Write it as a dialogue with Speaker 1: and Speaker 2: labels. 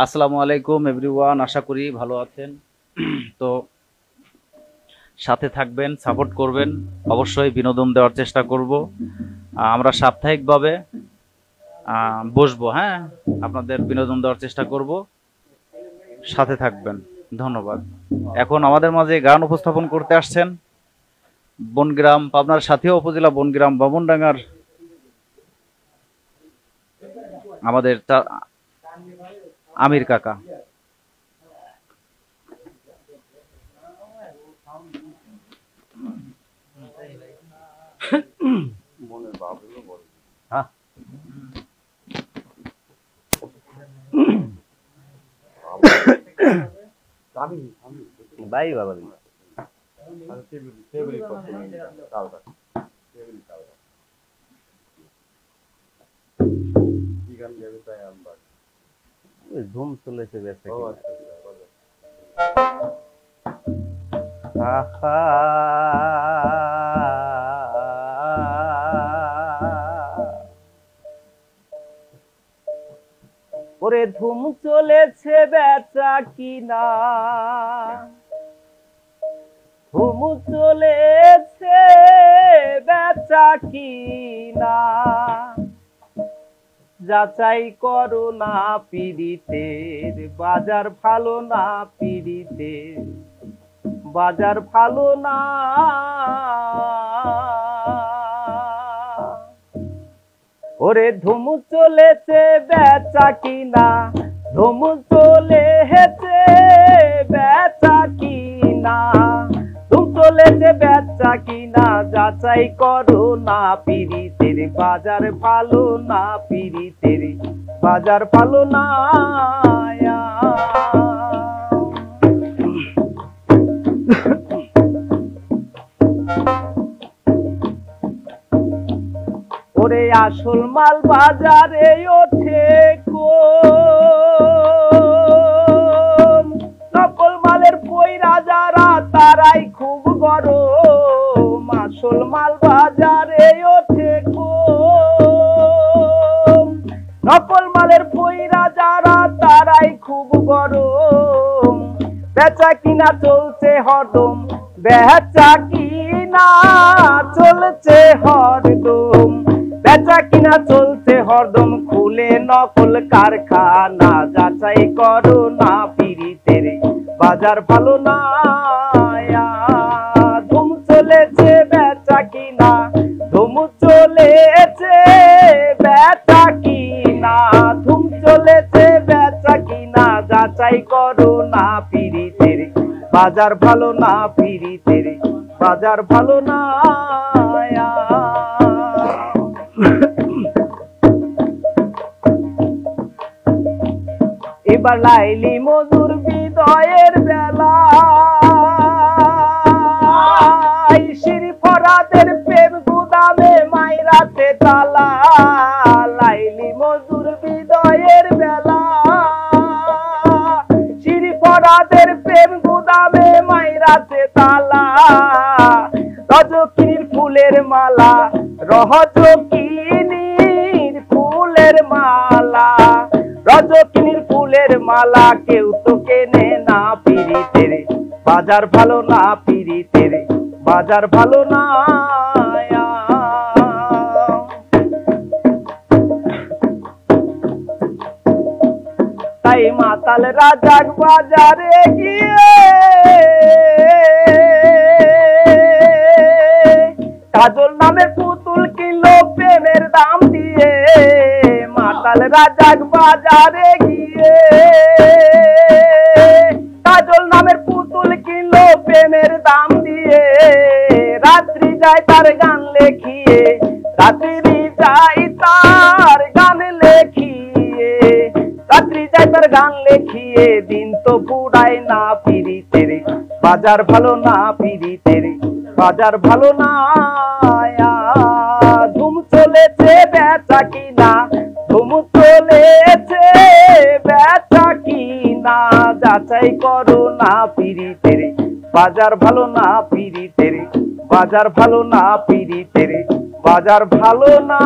Speaker 1: আসসালামু আলাইকুম এভরিওয়ান, আশা করি ভালো আছেন। তো সাথে থাকবেন, সাপোর্ট করবেন, অবশ্যই বিনোদন দেওয়ার চেষ্টা করব। আমরা সাপ্তাহিকভাবে বসবো, হ্যাঁ, আপনাদের বিনোদন দেওয়ার চেষ্টা করব, সাথে থাকবেন। ধন্যবাদ। এখন আমাদের মাঝে গান উপস্থাপন করতে আসছেন বনগ্রাম, পাবনার সাথীয় উপজেলা বনগ্রাম বামনডাঙ্গার আমাদের আমির কাকা।
Speaker 2: ভাই বাবা ধুম চলেছে বেঁচে ওরে ধুম চলেছে বেচা কিনা, ধুম চলেছে বেচা কিনা, যাচাই করো না পীড়িতের বাজার ভালো না, পীড়িতের বাজার ভালো না। ওরে ধুম চলেছে বেচা কিনা, ধুম চলেছে বেচা কিনা, ধুম চলেছে বেচা কিনা, যাচাই করো না পীড়িতের বাজার ভালো না, পীড়িতের বাজার ভালো না। ওরে আসল মাল বাজারে ওঠে কোন, নকল মালের পয়রা যারা তারাই খুব গরম, আসল মাল বাজারে ওঠে কোন, নকল মালের পয়রা যারা তারাই খুব গরম, বেচা কিনা চলছে হরদম, বেচা কিনা চলছে হরদম, বেচা কিনা চলছে হরদম, খুলে নকল কারখানা, যাচাই করো না পীড়িতের বাজার ভালো না। ধুম চলেছে বেচা কিনা, ধুম চলেছে বেচা কিনা, ধুম চলেছে বেচা কিনা, যাচাই করো না পীড়িতের বাজার ভালো না, পীড়িতের বাজার ভালো না। এবার লাইলি মজুর বিদয়ের বেলা, শিরি ফরাদের প্রেম গুদামে মাইরাতে তালা, লাইলি মজুর বিদয়ের বেলা, শিরি ফরাদের প্রেম গুদামে মাইরাতে তালা, রজকিনীর ফুলের মালা, রজকিনীর ফুলের মালা, রজকিনীর ফুলের মালা, কেউ তো কেনে না পীড়িতের বাজার ভালো না, পীড়িতের বাজার ভালো না। তাই মাতাল রাজাক বাজারে গিয়ে কাজল নামের পুতুল কিনলো প্রেমের দাম দিয়ে, মাতাল রাজাক বাজারে গিয়ে কাজল নামের পুতুল কিনলো প্রেমের দাম দিয়ে, রাত্রি যায় তার গান লেখিয়ে, রাত্রি যায় তার গান লেখিয়ে, রাত্রি যায় তার গান লেখিয়ে, দিন তো পুরায় না পীড়িতের বাজার ভালো না, পীড়িতের বাজার ভালো না। ধুম চলেছে বেচা কিনা, ধুম চলেছে বেচা কিনা, যাচাই করো না পীড়িতের বাজার ভালো না, পীড়িতের বাজার ভালো না, পীড়িতের বাজার ভালো না।